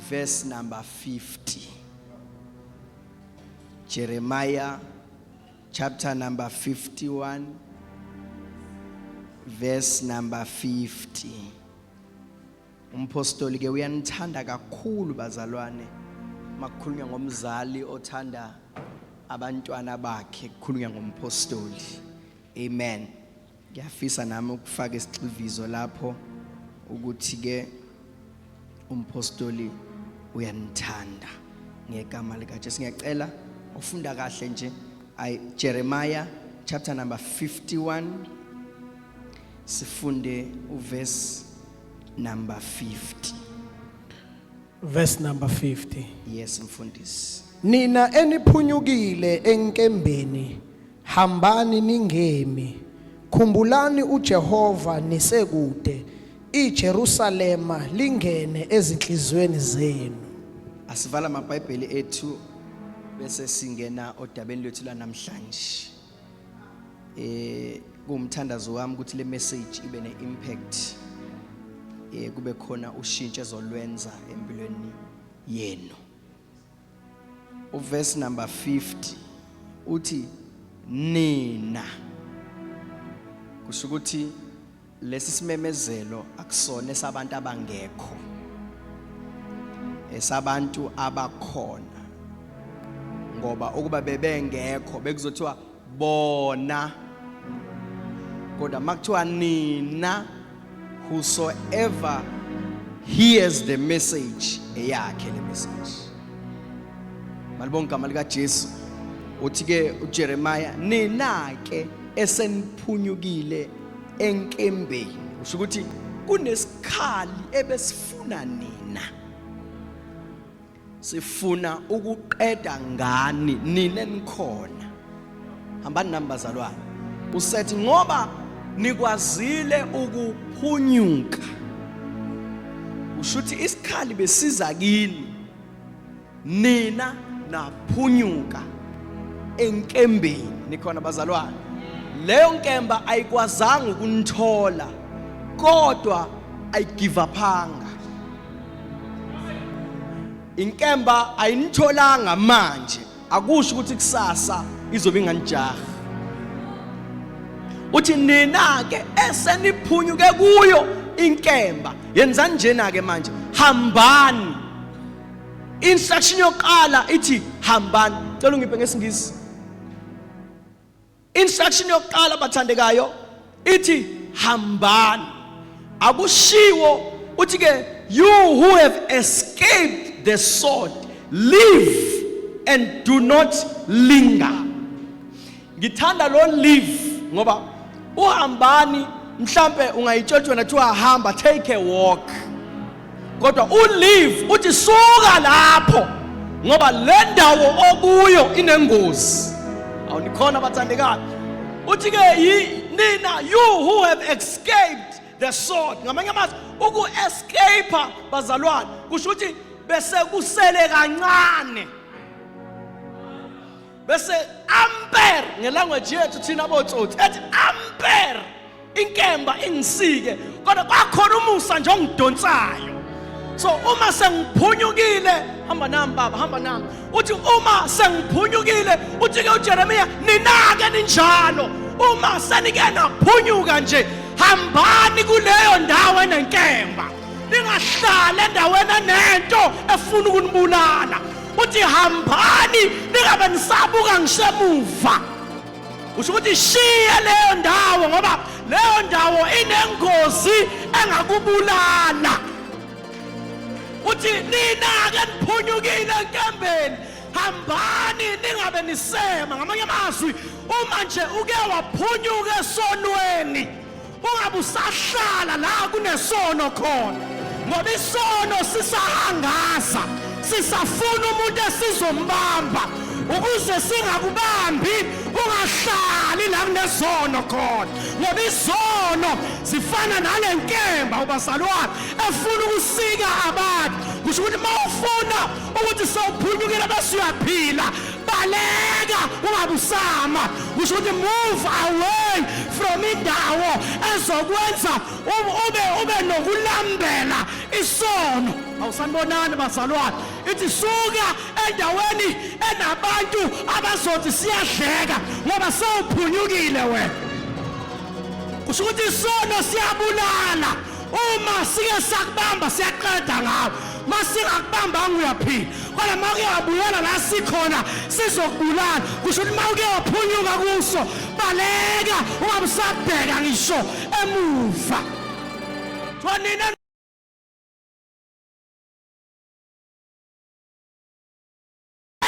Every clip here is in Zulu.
verse number 50. Jeremiah chapter number 51, verse number 50. Umpostoli ke uyanithanda kakhulu bazalwane. Makukhulunywa ngomzali othanda abantwana bakhe, kukhulunywa ngompostoli. Amen. Ngiyafisa nami ukufaka isixivizo lapho ukuthi ke umpostoli uyanithanda ngegama lika Jesu. Ngiyacela ufunda kahle nje Jeremiah chapter number 51 sifunde uverse number 50. Verse number 50. Yes mfundisi. Nina eniphunyukile enkembeni, hambani ningemi. Khumbulani uJehova nisekude, iJerusalema lingene ezinhlizweni zenu. Asivala amabhayibheli ethu bese singena odabeni lethu la namhlanje. Kumthandazo wami ukuthi le message ibe ne-impact. Kube khona ushintsho ezolwenza empilweni yenu. Uverse number 50 uthi nina. Kusho ukuthi lesi simemezelo akusona esabantu abangekho, esabantu abakhona. Ngoba ukuba bebengekho bekuzothiwa bona, kodwa makuthiwa nina, whosoever hears the message eyakhe le message. Malibonga igama lika Jesu. Uthi ke uJeremiah, nina ke eseniphunyukile enkembeni. Usho ukuthi kunesikhali ebesifuna nina. Sifuna ukuqeda ngani nina enikhona. Hambani nami bazalwane. Usethi ngoba nikwazile ukuphunyuka. Usho ukuthi isikhali besiza kini. Nina naphunyuka enkembeni. Nikhona bazalwane. Leyo nkemba ayikwazanga ukunithola kodwa ayigive upanga. Inkemba ayinitholanga manje akusho ukuthi kusasa izobe inganijaha. Uthi nina ke eseniphunyuke kuyo inkemba yenzani njena ke manje, hambani. Instruction yokuqala ithi hambani. Cela ungiphe ngesingisi. Instruction yokuqala bathandekayo ithi hambani. Akushiwo uthi ke you who have escaped the sword, live and do not linger. Ngithanda lo live ngoba uhambani mhlambe ungayitshotshwa nathiwa hamba, take a walk. Kodwa ulive uthi suka lapho ngoba le ndawo okuyo inengozi. Awunikhona bathandekayo. Uthi ke nina, you who have escaped the sword. Ngamanye amazwi uku escape bazalwane kusho ukuthi bese kusele kancane. Bese ampere ngelanguage yethu thina abotsotsi ethi ampere inkemba ingisike kodwa kwakhona umusa nje ongidonsayo. So uma sengiphunyukile, hamba nami baba, hamba nami. Uthi uma sengiphunyukile, uthi ke uJeremiah, ninake ninjalo. Uma senike naphunyuka nje, hambani kuleyo ndawo enenkemba. Ningahlala endaweni enento efuna ukunibulala. Uthi hambani ningabe nisabuka ngisemuva. Usho ukuthi shiya leyo ndawo ngoba leyo ndawo inengozi engakubulala. Uthi nina ke niphunyukile enkembeni, hambani ningabe nisema. Ngamanye amazwi uma nje uke waphunyuka esonweni ungabe usahlala la kunesono khona, ngoba isono sisahangaza, sisafuna umuntu esizombamba. Ukuze singakubambi ungahlali la kunesono khona, ngoba isono zifana nale nkemba ubazalwane efuna ukusika abantu. Kusho ukuthi mawufuna ukuthi sawuphunyukile bese uyaphila, baleka ungabusama. Kusho ukuthi move away from indawo ezokwenza ube nokulambela isono. awusanibonani bazalwane ithi suka endaweni enabantu abazothi siyadleka ngoba sewuphunyukile wena kusho ukuthi isono siyabulala uma sike sakubamba siyaqeda ngawo masingakubambanga uyaphila kodwa mawuke wabuyela la sikhona sizokubulala kusho ukuthi mawuke waphunyuka kuso baleka ungabusabheka ngisho emuva nina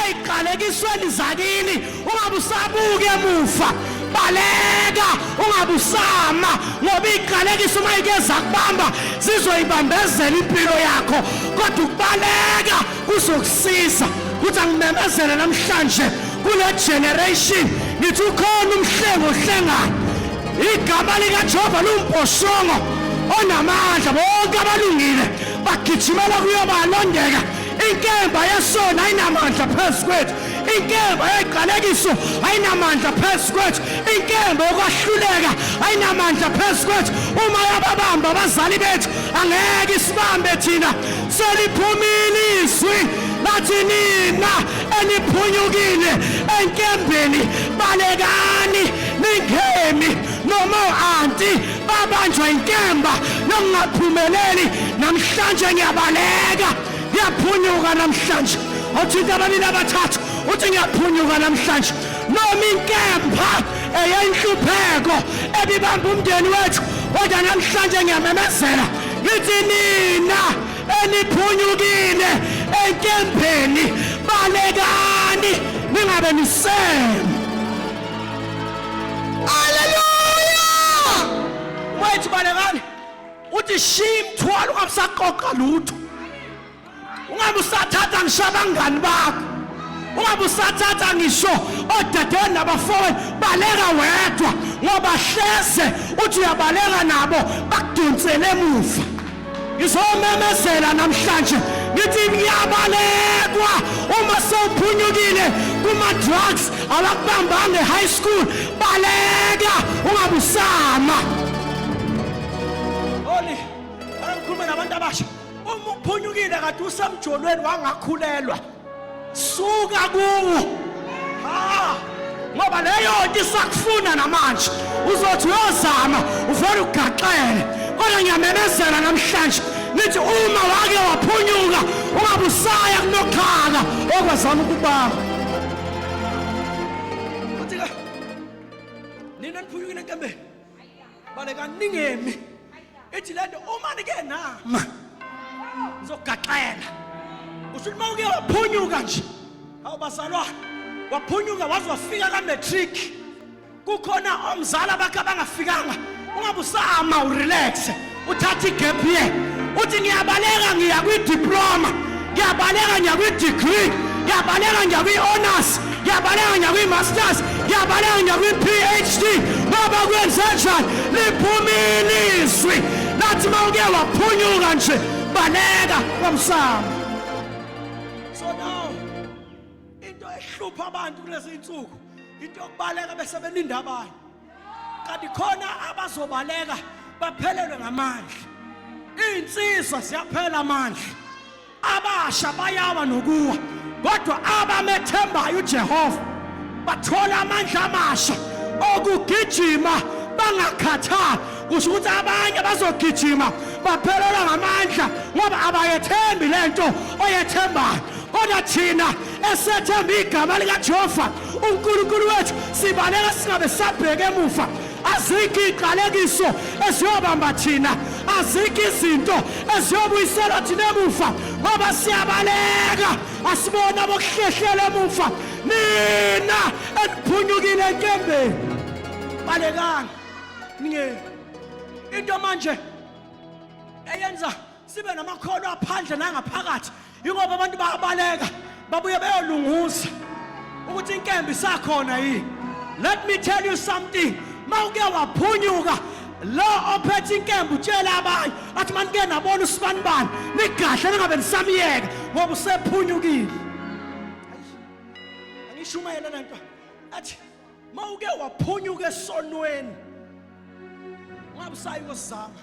eyiqalekisweni zakini ungabusabuki emuva baleka ungabusama ngoba iqalekiso mayikeza kubamba zizoyibambezela impilo yakho kodwa ukubaleka kuzokusiza ukuthi angimemezele namhlanje kule generation ngithi ukhona umhlengo ohlengayo igama likaJehova lumposhongo onamandla bonke abalungile bagijimela kuyobalondeka inkemba yesona ayinamandla phezu kwethu inkemba yeqalekiso ayinamandla phezu kwethu inkemba yokwahluleka ayinamandla phezu kwethu uma yababamba abazali bethu angeke isibambe thina seliphumile izwi lathi nina eniphunyukile enkembeni balekani ningemi noma anti babanjwa inkemba nokungaphumeleli namhlanje ngiyabaleka ngiyaphunyuka namhlanje uthinta ababili abathathu uthi ngiyaphunyuka namhlanje noma inkemba eyenhlupheko ebibamba umndeni wethu kodwa namhlanje ngiyamemezela ngithi nina eniphunyukile enkembeni balekani ningabe nisema haleluya wethu balekani uthi shimthwala ungabusaqoqa lutho ungabe usathatha ngisho abangani bakho ungabe usathatha ngisho odadewenu nabafowenu baleka wedwa ngoba hleze uthi uyabaleka nabo bakudonsele emuva ngizomemezela namhlanje ngithi ngiyabalekwa uma sewuphunyukile kuma-drugs abakubambanga e-high school baleka ungabe usama oli ngikhuluma nabantu abasha uma uphunyukile kade usemjolweni wangakhulelwa suka kuwo ngoba leyo nto isakufuna namanje uzothi uyozama uvele ugaxele kodwa ngiyamemezela namhlanje nithi uma wake waphunyuka ungabe usaya kunokhaka okwazama ukubamba uthi-ke nina niphunyukile enkembeni balekani ningemi ithi le nto uma nike nama ngizogaxela kusho ukuthi mawuke waphunyuka nje awubazalwane waphunyuka waze wafika ka-matric kukhona omzala bakhe abangafikanga ungabe usama urelaxe uthatha igap year uthi ngiyabaleka ngiya kwi-diploma ngiyabaleka ngiya kwi-degree ngiyabaleka ngiya kwi-honors ngiyabaleka ngiya kwi-masters ngiyabaleka ngiya kwi-PhD ngoba kwenzenjani liphumile izwi lathi mawuke waphunyuka nje baleka kwamsama so now into ehlupha abantu kulezi insuku into yokubaleka bese belinda abanye kanti khona abazobaleka baphelelwe ngamandla insizwa ziyaphela amandla abasha bayawa nokuwa kodwa abamethembayo uJehova bathola amandla amasha okugijima bangakhathali kusho ukuthi abanye bazogijima baphelelwa ngamandla ngoba abayethembi lento oyethembayo kodwa thina esethemba igama likaJehova uNkulunkulu wethu sibaleka singabe sabheke emuva azikho iqalekiso esiyobamba thina azikho izinto eziyobuyisela thina emuva ngoba siyabaleka asibona bokuhlehlela emuva nina eniphunyukile enkembeni balekani ninge into manje eyenza sibe namakhono aphandle nangaphakathi ingoba abantu bayabaleka babuye beyolunguza ukuthi inkemba isakhona yini. Let me tell you something, mawuke waphunyuka lo ophethe inkemba utshela abanye athi manike nabona usibanibani nigahle ningabe nisamiyeka ngoba usephunyukile. Angishumayela lento athi mawuke waphunyuka esonweni ngabe sayi kusizama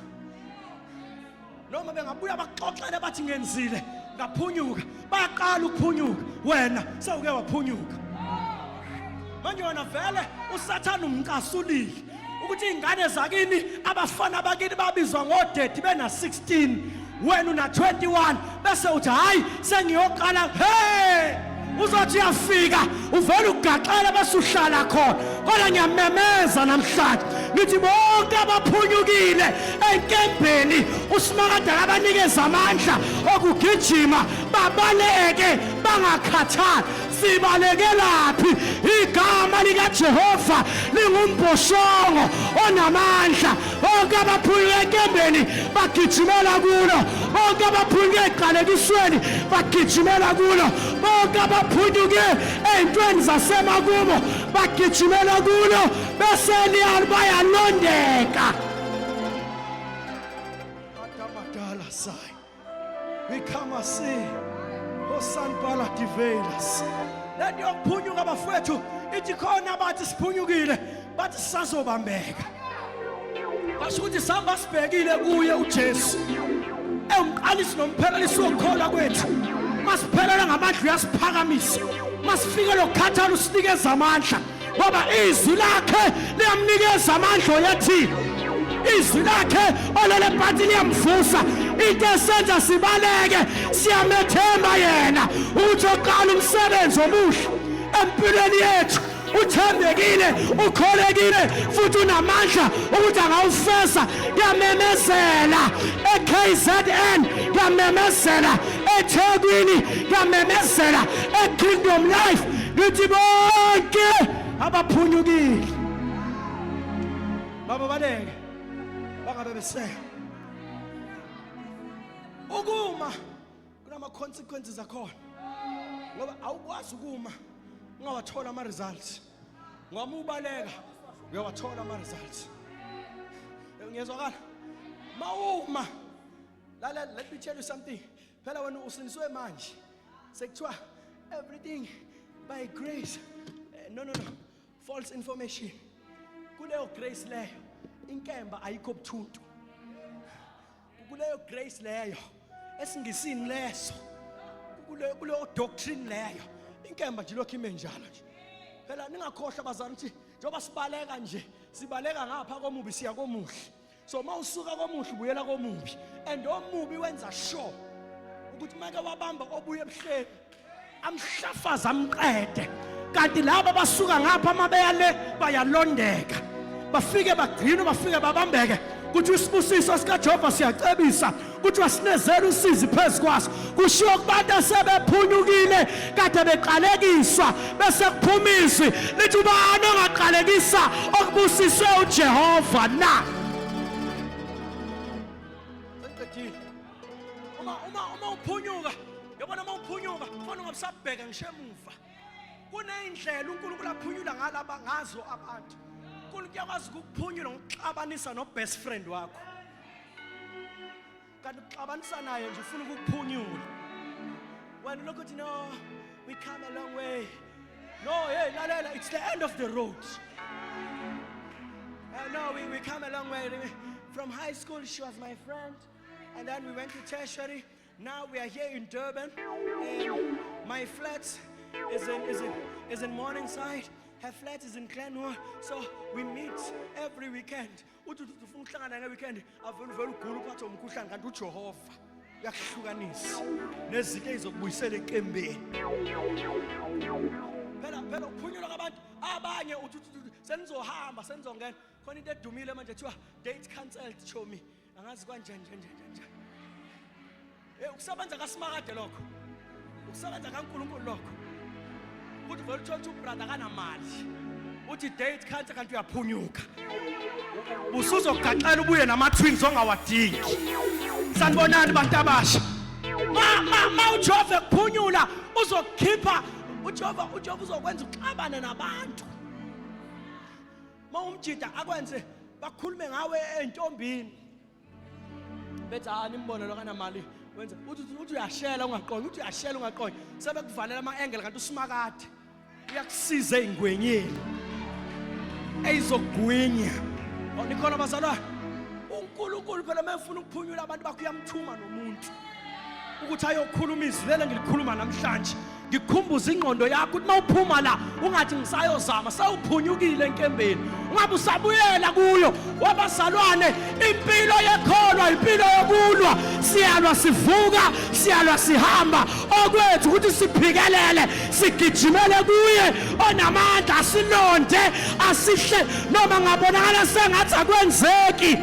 noma bengabuya baxoxele bathi ngenzile ngaphunyuka bayaqala ukuphunyuka wena sewuke waphunyuka manje wena vele usathana umcasulile ukuthi ingane zakini abafana bakini babizwa ngodedi bena 16 wena una 21 bese uthi hayi sengiyoqala hey uzothi yafika uvela ugaxela bese uhlala khona kodwa ngiyamemeza namhlanje ngithi bonke abaphunyukile enkembeni usimakade abanikeza amandla okugijima babaleke bangakhathali sibaleke laphi igama lika Jehova lingumboshongo onamandla bonke abaphunyuke enkembeni bagijimela kulo bonke abaphunyuke eqalekisweni bagijimela kulo bonke abaphunyuke ezintweni zasemakubo bagijimela kulo bese bayalondeka adamadala sai we come and see osanibhala divelas lethi yokuphunyuka bafowethu ithi khona bathi siphunyukile bathi sisazobambeka basho ukuthi sihamba sibhekile kuye uJesu umqalisi nomphelelisi wokukholwa kwethu masiphelela ngamandla uyasiphakamisa masifike lokukhathala usinikeza amandla ngoba izwi lakhe liyamnikeza amandla oyathi izwi lakhe olele phansi liyamvusa into esenza sibaleke siyamethemba yena ukuthi oqala umsebenzi omuhle empilweni yethu uthembekile ukholekile futhi unamandla ukuthi angawufeza yamemezela eKZN yamemezela eThekwini yamemezela eKingdom Life ngithi bonke abaphunyukile baba baleke bangabe bese ukuma kunama consequences akhona ngoba awukwazi ukuma ungawathola ama results ngoba ubaleka uyawathola ama results ngiyezwakala mawuma let me tell you something phela wena usiniswe manje sekuthiwa everything by grace no false information kuleyo grace leyo inkemba ayikho buthuntu kuleyo grace leyo esingisini leso kuleyo doctrine leyo inkemba nje lokho ime njalo nje phela ningakhohlwa bazana ukuthi njoba sibaleka nje sibaleka ngapha komubi siya komuhle so mawusuka komuhle ubuyela komubi and omubi wenza sure ukuthi make wabamba obuye ebuhleni amhlafaza amqede kanti laba basuka ngapha mabeyale bayalondeka bafike bagcina bafike babambeke kuthi isibusiso sika Jehova siyacebisa kuthi wasinezela usizi phezukwaso kushiwo kubantu asebephunyukile kade beqalekiswa bese kuphumisi lithi ubani ongaqalekisa okubusiswe uJehova na senqedile uma uphunyuka yabona uma uphunyuka kufanele ungabisabheka ngisho emuva kuneyindlela uNkulunkulu aphunyula ngalaba ngazo abantu uNkulunkulu uyakwazi ukuphunyula ngokuxabanisa no best friend wakho kanti uxabanisa naye nje ufuna ukuphunyula when look at no we come a long way no hey lalela it's the end of the road no we come a long way from high school she was my friend and then we went to tertiary now we are here in Durban my flat is in Morningside. Her flat is in Glenwood, so we meet every weekend. Uthi ufuna ukuhlangana nge weekend avele ugula uphathe umkhuhlane kanti uJehova uyahlukanisa nezinto ezokubuyisela enkembeni. Phela ukuphunyula kwabantu abanye uthi senizohamba senizongena khona into edumile manje ethiwa date cancelled chomi angazi kanjani nje. Ukusebenza kaSimakade lokho. Ukusebenza kaNkulunkulu lokho. Uthi vele uthola ubrother kanamali uthi date cancel kanti uyaphunyuka usuzogaxela ubuye nama twins ongawadingi sanibonani bantu abasha ma uJehova kuphunyula uzokhipha uJehova uzokwenza uxabane nabantu ma umjida akwenze bakhulume ngawe entombini bethi nimbone lo kanamali wenza uthi uyashela ungaqongi sebekuvalela ama angle kanti uSimakade uyakusiza ezingwenyeni eyizogwinya nikhona bazalwane uNkulunkulu phela mayefuna ukuphunyula abantu bakho uyamthuma nomuntu ukuthi ayokhuluma izwi lelo ngilikhuluma namhlanje ngikukhumbuza ingqondo yakho ukuthi mawuphuma la ungathi ngisayozama sawuphunyukile enkembeni ungabe usabuyela kuyo wabazalwane impilo yekholwa impilo yokulwa siyalwa sivuka siyalwa sihamba okwethu ukuthi siphikelele sigijimele kuye onamandla asilonde asihle noma ngabonakala sengathi akwenzeki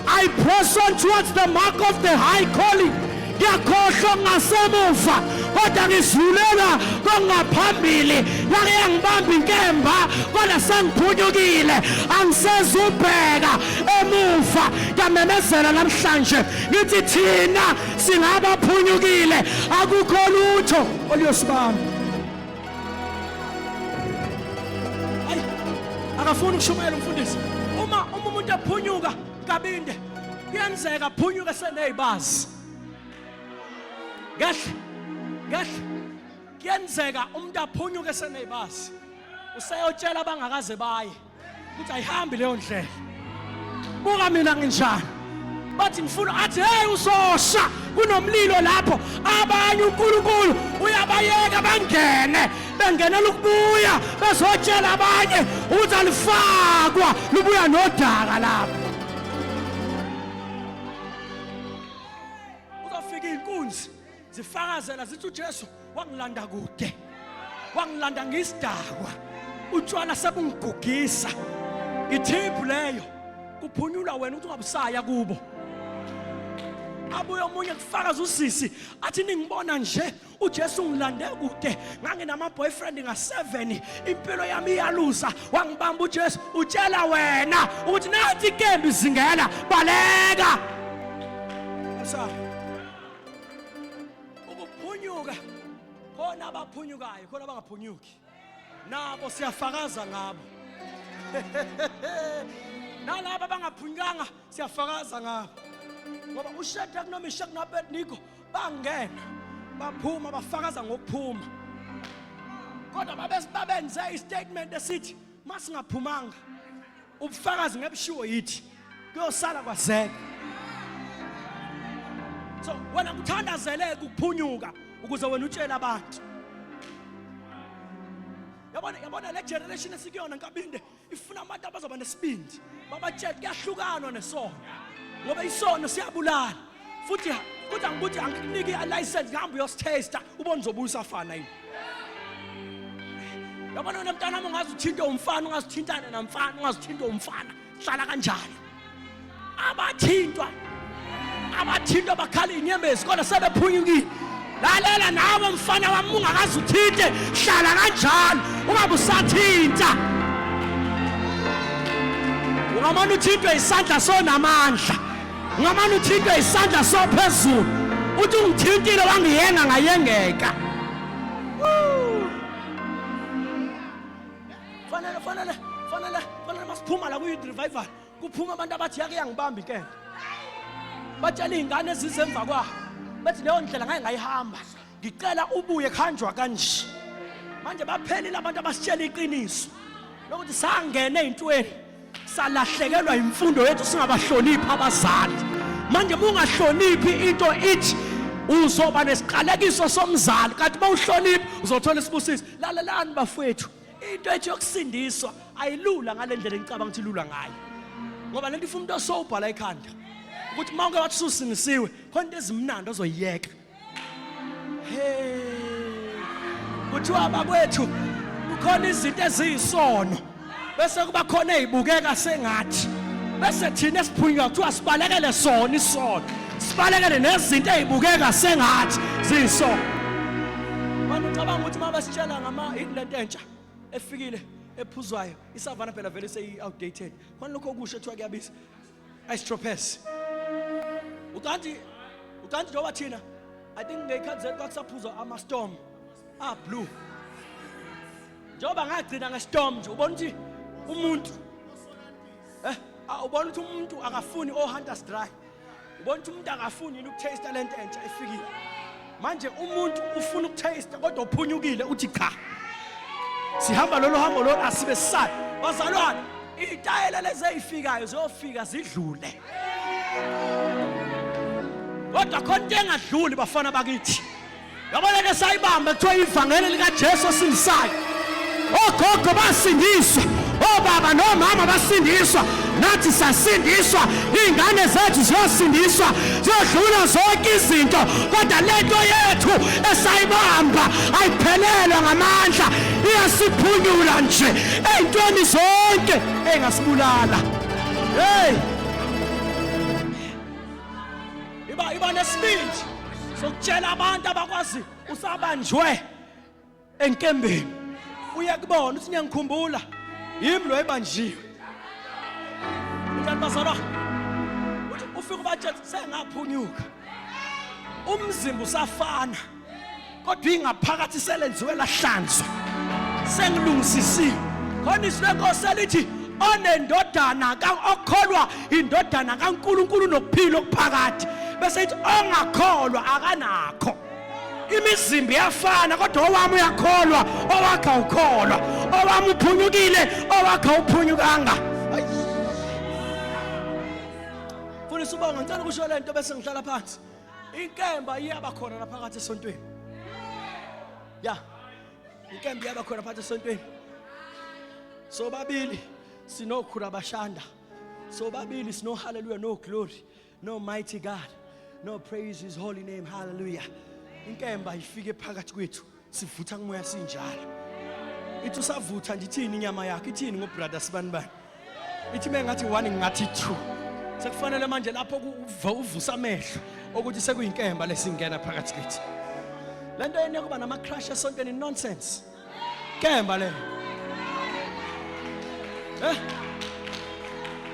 I press on towards the mark of the high calling ngiyakhohlwa ngasemuva kodwa ngisivulela kongaphambili lake yangibamba inkemba kodwa sengiphunyukile angisezubheka emuva ngiyamemezela namhlanje ngithi thina singabaphunyukile akukho lutho oluyosibamba ayi akafuni ukushumayela umfundisi uma umuntu ephunyuka kabinde kuyenzeka aphunyuke seneyibazi Gahle kuyenzeka umuntu aphunyuke seneyibazi useyotshela abangakaze baye ukuthi ayihambi leyo ndlela buka mina nginjani bathi ngifuna athi hey usosha kunomlilo lapho abanye uNkulunkulu uyabayeka bangene bengenela ukubuya bezotshela abanye ukuthi alifakwa lubuya nodaka lapho uzofika inkunzi zifakazela zithi uJesu wangilanda kude wangilanda ngisidakwa utshwala sebungigugisa ithiphu leyo kuphunyula wena ukuthi ungabusaya kubo abuye omunye kufakaza usisi athi ningibona nje uJesu ngilande kude nganginama boyfriend nga7 impilo yami iyalusa wangibamba uJesu utshela wena ukuthi nathi inkembi zingela baleka ukuphunyuka khona abaphunyukayo khona abangaphunyuki nabo siyafakaza ngabo nalabo abangaphunyukanga siyafakaza ngabo ngoba uShadrach noMeshach noAbednego bangena baphuma bafakaza ngokuphuma kodwa babenze istatement esithi masingaphumanga ubufakazi ngebushiwo yithi kuyosala kwazeka so wena kuthandazeleke ukuphunyuka ukuze wena utshele abantu yabona le generation esikuyona nkabinde ifuna abantu abazoba nesibindi babatshela kuyahlukanwa nesono ngoba isono siyabulala futhi angibuthi angikuniki i-license ngihamba uyositesta ubone uzobuya usafana yini yabona wena mntana wami ungaze uthinte umfana ungazithintana namfana ungazithinte umfana hlala kanjani abathintwa bakhala inyembezi kodwa sebephunyukile lalela nawe mfana wami ungakaze uthinte hlala kanjalo ungabe usathinta ungamane uthintwe isandla sonamandla ungamane uthintwe isandla sophezulu uthi ungithintile wangiyenga ngayengeka fanele masiphuma la ku-youth revival kuphuma abantu abathi yake yangibamba inkemba batshela iy'ngane ezizemva kwabo bethi leyo ndlela ngake ngayihamba ngicela ubuye khanjwa kanje manje baphelile abantu abasitshela iqiniso lokuthi sangena ey'ntweni salahlekelwa imfundo yethu singabahloniphi abazali manje mungahloniphi into ithi uzoba nesiqalekiso somzali kanti mawuhloniphi uzothola isibusiso lalelani bafowethu into ethi yokusindiswa ayilula ngale ndlela engicabanga ukuthi ilula ngayo ngoba lento ifuna umuntu osobhala ekhanda ukuthi mawuke wathi usinisiwe khona into ezimnandi ozoyiyeka kuthiwa bakwethu kukhona izinto eziyisono bese kuba khona ezibukeka sengathi bese thina esiphunyuka kuthiwa sibalekele sona isono sibalekele nezinto ezibukeka sengathi ziyisono manje ucabanga ukuthi mabasitshela lento entsha efikile ephuzwayo isavana phela vele seyi-outdated khona lokho okusho ethiwa kuyabiza ayisitrophes ukanti njengoba thina I think ngey'khathi zethu kwakusaphuzwa ama-storm blue njengoba ngagcina nge-storm nje ubona ukuthi umuntu ubona ukuthi umuntu akafuni o-hunters dry ubona ukuthi umuntu akafuni yini ukutaste lento entsha efikile manje umuntu ufuna ukutaste kodwa uphunyukile uthi cha sihamba lolo hambo lolo asibe sisala bazalwane iy'tayela lezi ey'fikayo ziyofika zidlule Kodwa khona into engadluli bafana bakithi. Yabona ke sayibamba kuthiwa ivangeli lika Jesu osindisayo. Ogogo basindiswa, obaba nomama basindiswa, nathi sasindiswa, ingane zethu ziyosindiswa, ziyodlula zonke izinto, kodwa lento yethu esayibamba ayiphelelwa ngamandla, iyasiphunyula nje ezintweni zonke engasibulala. Hey! Iba nesibindi sokutshela abantu abakwazi usabanjwe enkembeni. Uyakubona uthi ngiyangikhumbula yimi lo ebanjiwe. Njani bazalwa? Uthi ufika ubatshela sengaphunyuka. Umzimba usafana. Kodwa ingaphakathi selenziwe lahlanzwa. Sengilungisisiwe. Khona isilenkosi elithi onendodana okholwa indodana kaNkulunkulu nokuphila okuphakathi. Bese ithi ongakholwa akanakho. Imizimba iyafana kodwa owami uyakholwa, owakhe ukholwa, owami uphunyukile, owakhe uphunyukanga. Mfundisi ubonga ngicela ukusho lento bese ngihlala phansi. Inkemba iyaba khona lapha phakathi esontweni. Ya. Inkemba iyaba khona phakathi esontweni. So babili sinokhula bashanda. So babili sino hallelujah, no glory, no mighty God, no praise his holy name, hallelujah. Inkemba ifike phakathi kwethu sivutha ngomoya sinjalo. Ithi usavutha nje ithini inyama yakhe, ithini ngobrother sibanibani. Ithi mengathi 1 ngathi 2. Sekufanele manje lapho uvusa amehlo ukuthi sekuyinkemba lesingena phakathi kithi. Lento yene kuba nama crash esontweni nonsense. Kemba le.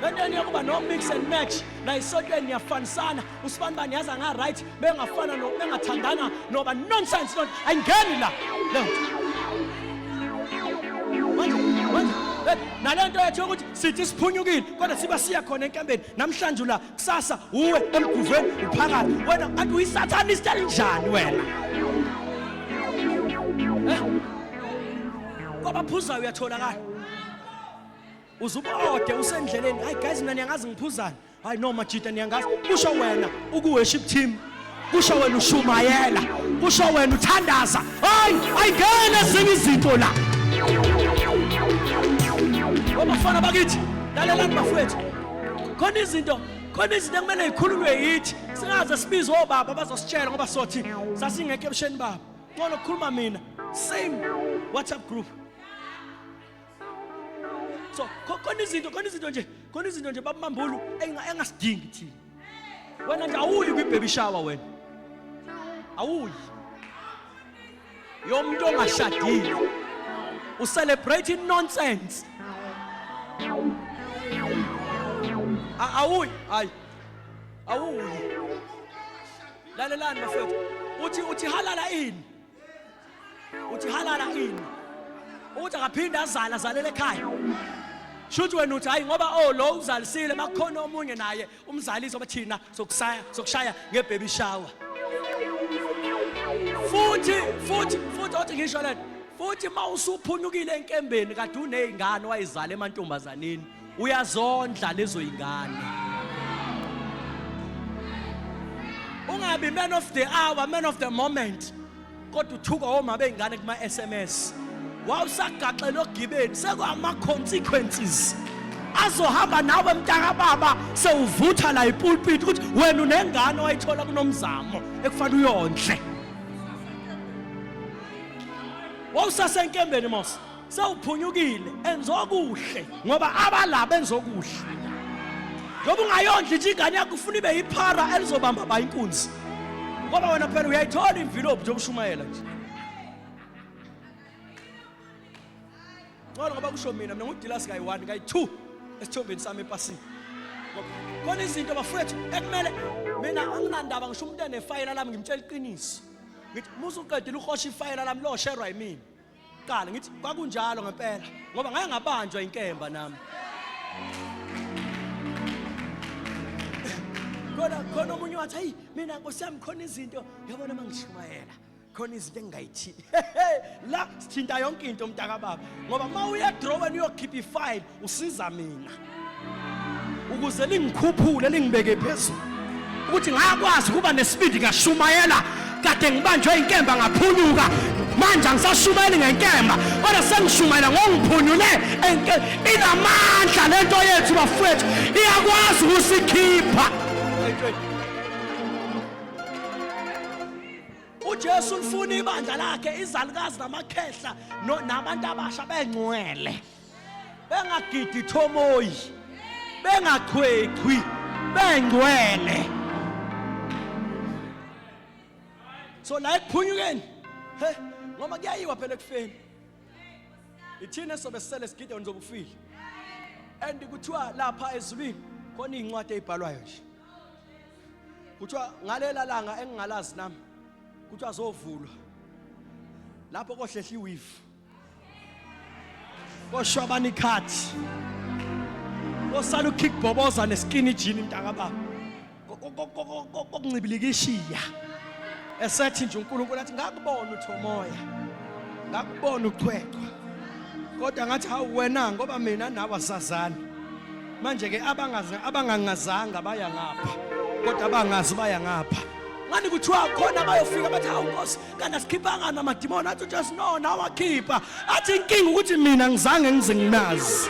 Lento yene kuba no mix and match. La isontweni niyafanisana, usibanibani yaza nga right, bengafana no bengathandana noba nonsense not ayingeni la. Manje nalento yethu ukuthi sithi siphunyukile kodwa siba siya khona enkambeni namhlanje la kusasa uwe emguveni uphakathi wena kanti uyisatanist elinjani wena ngoba phuza uyatholakala uzubode usendleleni hayi guys mina niyangazi ngiphuzana hayi no majita niyangazi kusho wena ukuworship team kusho wena ushumayela kusho wena uthandaza hayi ayingene ezinye izinto la Abafana bakithi lalelani bafowethu khona izinto ekumele ikhululwe yithi singaze sibize obaba bazositshela ngoba sothi sasingeke ebusheni babo ngcono ukukhuluma mina same WhatsApp group so khona izinto nje babambulu engasidingi thina wena nje awuyi kwi-baby shower wena awuyi yomuntu ongashadile ucelebrate nonsense awuyi hayi awuyi lalelani bafethu uthi halala ini uthi akaphinda azalele ekhaya shuthi wena uthi hayi ngoba lo uzalisile bakhona omunye naye umzalisi obathina sokushaya ngebaby shower futhi othi ngisho lento futhi mawusuphunyukile enkembeni kade unezingane wayizala emantombazaneni uyazondla lezo izingane ungabi man of the hour man of the moment kodwa uthuka oma beingane kuma SMS wawusagaxela ogibeni sekwama consequences azohamba nawe mntaka baba sewuvutha la ipulpit ukuthi wena unengane wayithola kunomzamo ekufanele uyondle wawusasenkembeni mos sewuphunyukile enzokuhle ngoba abalabo enzokuhle ngoba ungayondla nje ingane yakho ufuna ibe yiphara elizobamba ba inkunzi ngoba wena phela uyayithola envelope yokushumayela nje ngoba kusho mina ngudilasi kayi 1 kayi 2 esithombeni sami epasini khona izinto bafowethu ekumele mina anginandaba ngisho umuntu enefayela lami ngimtshela iqiniso ngithi musu uqedile ukhosha ifayela lami lo share yimini qala ngithi kwakunjalo ngempela ngoba ngeke ngabanjwa inkemba nami khona umunye wathi hayi mina nkosiyami khona izinto yabona mangishumayela khona izinto engayithi la sithinta yonke into umntaka baba ngoba mawuya draw and uyokhipha ifile usiza mina ukuze lingikhuphule lingibeke phezulu ukuthi ngakwazi ukuba nesibindi ngashumayela kade ngibanjwe inkemba ngaphunyuka manje angisashumayeli ngenkemba kodwa sengishumayela ngongiphunyule inamandla lento yethu bafowethu iyakwazi ukusikhipha. uJesu ufuna ibandla lakhe izalukazi namakhehla nabantu abasha bengcwele bengagidi thomoyi bengachwechwi bengcwele. So la ekuphunyukeni ngoba kuyayiwa phela ekufeni ithina sobe sisele sigide nizobe ufile and kuthiwa lapha ezulwini khona incwadi ezibhalwayo nje kuthiwa ngalela langa engingalazi nami kuthiwa azovulwa lapho kohlehla iweave koshwabana ikhathi kosala ukickboboza neskinny jean mntaka baba kokuncibilikishiya esethi nje uNkulunkulu athi ngakubona uthomoya ngakubona uchwechwa kodwa ngathi hawu wena ngoba mina nawe asazana manje ke abangangazanga baya ngapha kodwa abangazi baya ngapha ngani kuthiwa khona bayofika bathi hawu Nkosi kanti asikhiphanga namadimoni athi just no nawakhipha athi inkingi ukuthi mina ngizange ngize nginazi.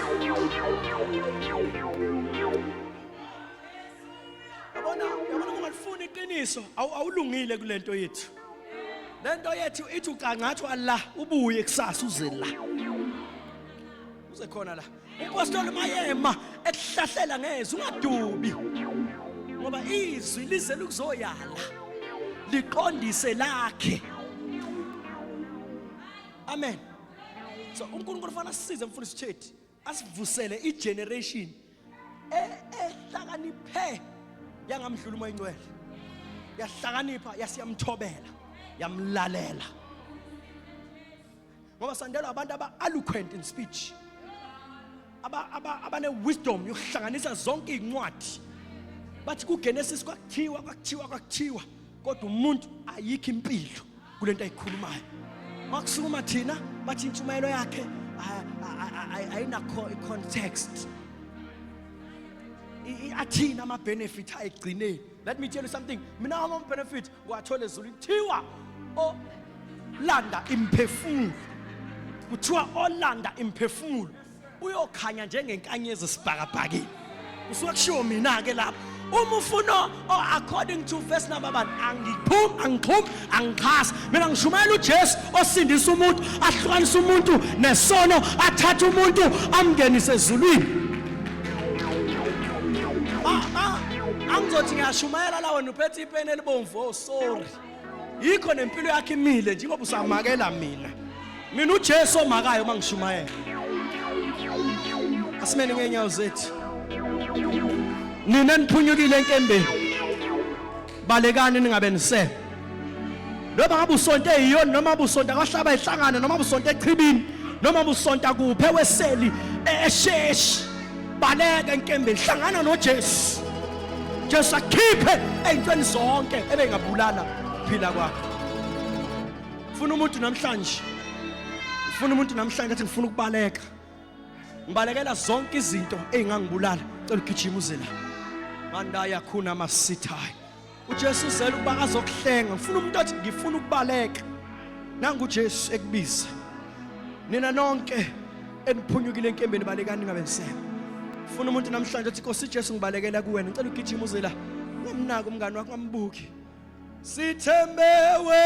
Yabona ungalifuna iqiniso awulungile kulento yethu. Lento yethu ithi uqangathwa la ubuye kusasa uze la uze khona la umpostoli mayema ekuhlahlela ngezwe ungadubi ngoba izwi lize lukuzoyala liqondise lakhe. Amen. So uNkulunkulu ufana sisize mfundisi Chethi asivusele igeneration ehlakaniphe yangamdlula umoya ingcwele yahlakanipha yasiyamthobela yamlalela ngoba sandela abantu aba-eloquent in speech abane wisdom yokuhlanganisa zonke incwadi bathi kuGenesis kwakuthiwa kodwa umuntu ayikho impilo kulento ayikhulumayo makusukuma thina bathi intshumayelo yakhe ayina context athina ama benefit ayigcineni. Let me tell you something, mina ama benefit kwathola ezulu kuthiwa olanda imphefumulo kuthiwa olanda imphefumulo uyokhanya njengenkanyezi sibhakabhakeni usuke kushiwo mina ke lapho uma ufuna according to verse number 1 angiphumi angikhasa mina ngishumayela uJesu osindisa umuntu ahlukanisa umuntu nesono athatha umuntu amngenise ezulwini. Angizothi ngiyashumayela la wena uphethe ipeni elibomvu oh sorry yikho nempilo yakhe imile nje ngoba usamakela mina uJesu omakayo mangishumayela. Asimene ngenyawo zethu nina niphunyukile enkembeni balekani ningabe niseme noma ngabe usonto eyiyona noma ngabe usonto akahlaba ehlangana noma ngabe usonto echibini noma ngabe usonto kuphe weseli esheshi baleka enkembeni hlangana noJesu. Jesu akhiphe ey'ntweni zonke ebengabulala phila kwakho. Ufuna umuntu namhlanje athi ngifuna ukubaleka ngibalekela zonke izinto ezingangibulala cela ugijima uze la mandaya khuna masithayi uJesu uzela ukuba azokuhlenga. Ngifuna umuntu athi ngifuna ukubaleka nangu uJesu ekubiza nina nonke eniphunyukile enkembeni balekani ningabe nisema. Ufuna umuntu namhlanje athi Nkosi Jesu ngibalekela kuwena ngicela ugijima uze la ngamnaka umngani wakho ngambuki sithembewe